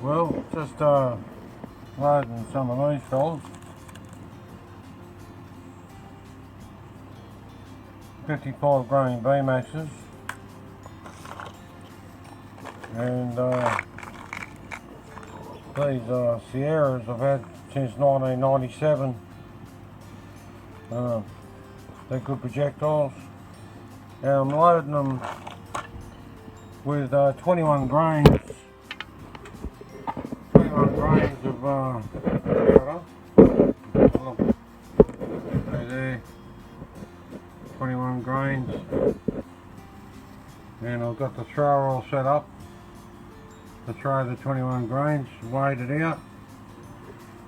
Well, just loading some of these fellas. 55 grain B-Maxes. And these Sierras I've had since 1997. They're good projectiles. And I'm loading them with 21 grains. 21 grains of powder. Look, there. 21 grains. And I've got the thrower all set up to throw the 21 grains, weighed it out.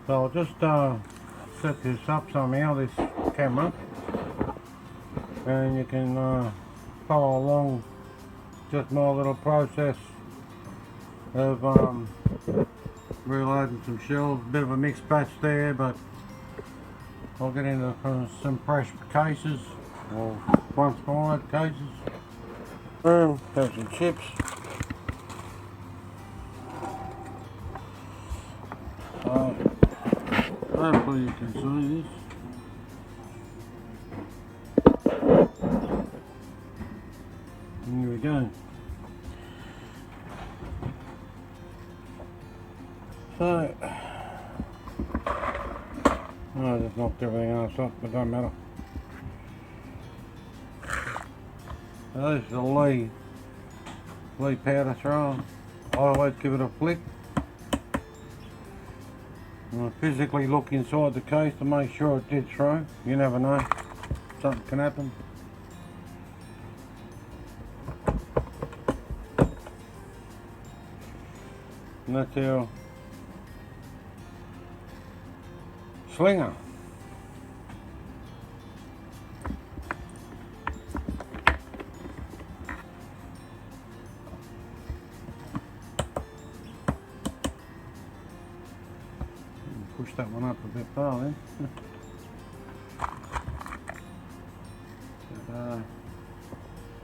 So I'll just set this up somehow, this camera, and you can follow along just my little process of reloading some shells. A bit of a mixed batch there, but I'll get into some fresh cases, or once more cases. Have some chips. Hopefully you can see this. Here we go. So, I just knocked everything else up, but don't matter. So this is a Lee powder thrower. I always give it a flick. And I physically look inside the case to make sure it did throw. You never know, something can happen. And that's our slinger. Push that one up a bit far then.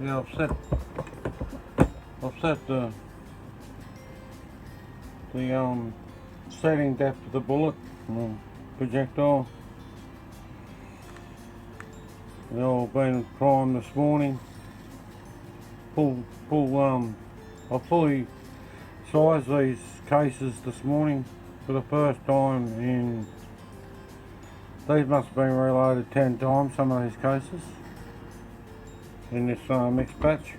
Yeah, I've set the setting depth of the bullet projectile. They've all been primed this morning. I fully sized these cases this morning for the first time in, these must have been reloaded 10 times, some of these cases, in this mixed batch.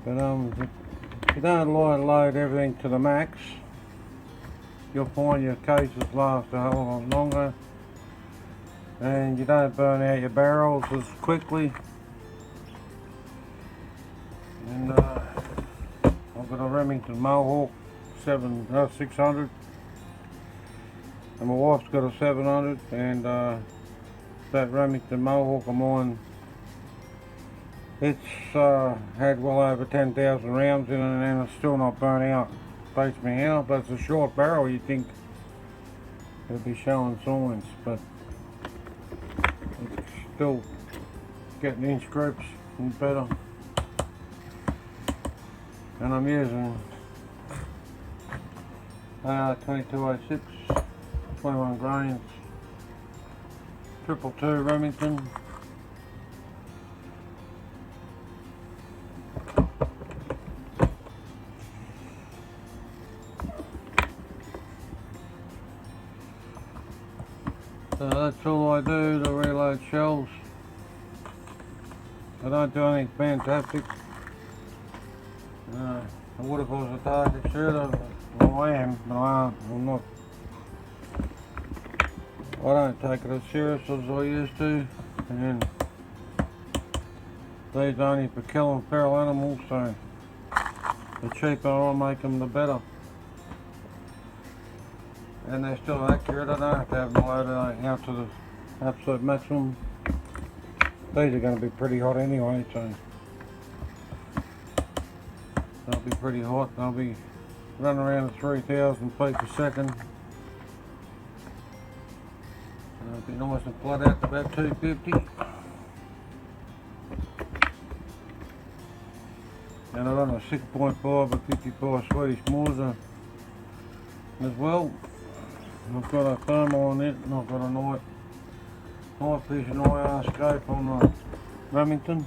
But if you don't load everything to the max, you'll find your cases last a hell of a lot longer, and you don't burn out your barrels as quickly. And I've got a Remington Mohawk 600, and my wife's got a 700, and that Remington Mohawk of mine, it's had well over 10,000 rounds in it, and it's still not burnt out. Beats me out, but it's a short barrel. You'd think it'd be showing signs, but it's still getting inch groups and better. And I'm using 2206, 21 grains, 222 Remington. So that's all I do to reload shells. I don't do anything fantastic. I would if I was a target shooter. Well, I am, but I'm not. I don't take it as serious as I used to, and these are only for killing feral animals, so the cheaper I make them, the better. And they're still accurate. I don't have to have them loaded out to the absolute maximum. These are going to be pretty hot anyway, so they'll be pretty hot. They'll be running around at 3,000 feet per second. It'll be nice and flat out to about 250. And I run a 6.5 or 55 Swedish Morse as well. I've got a thermal on it, and I've got a night vision IR scope on the Remington.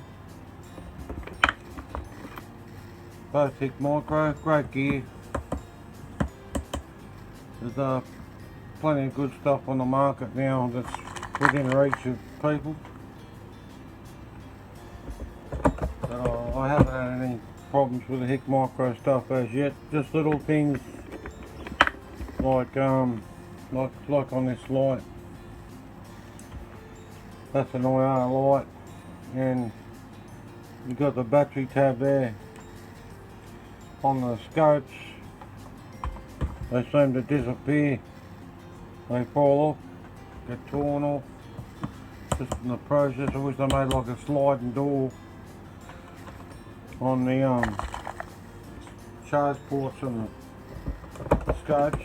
Both thick micro, great gear. There's plenty of good stuff on the market now that's within reach of people. But I haven't had any problems with the Hick micro stuff as yet. Just little things like on this light. That's an IR light, and you've got the battery tab there. On the scopes, they seem to disappear. They fall off, get torn off. Just in the process, I wish they made like a sliding door on the charge ports and the scopes.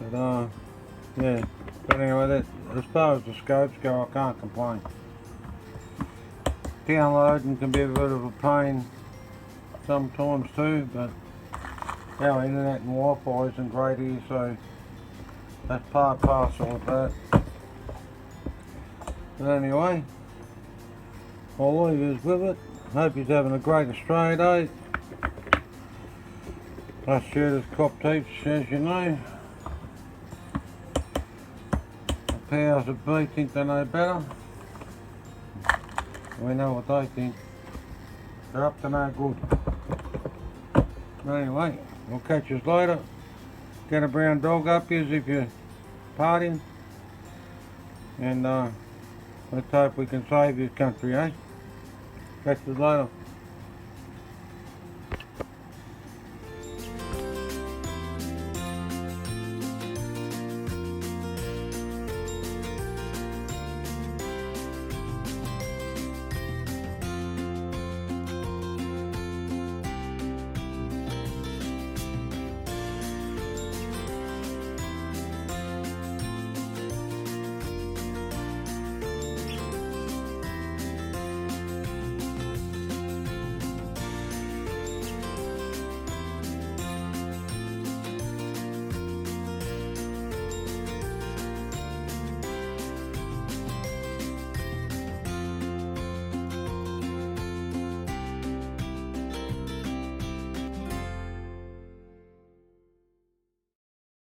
But yeah. But anyway, as far as the scopes go, I can't complain. Downloading can be a bit of a pain sometimes too, but our internet and Wi-Fi isn't great here, so that's part and parcel of that. But anyway, I'll leave you with it. Hope you're having a great Australia Day. Us shooters cop heaps, as you know. The powers that be think they know better. We know what they think. They're up to no good. Anyway, we'll catch you later. Get a brown dog up you if you're partying. And let's hope we can save this country, eh? Catch you later.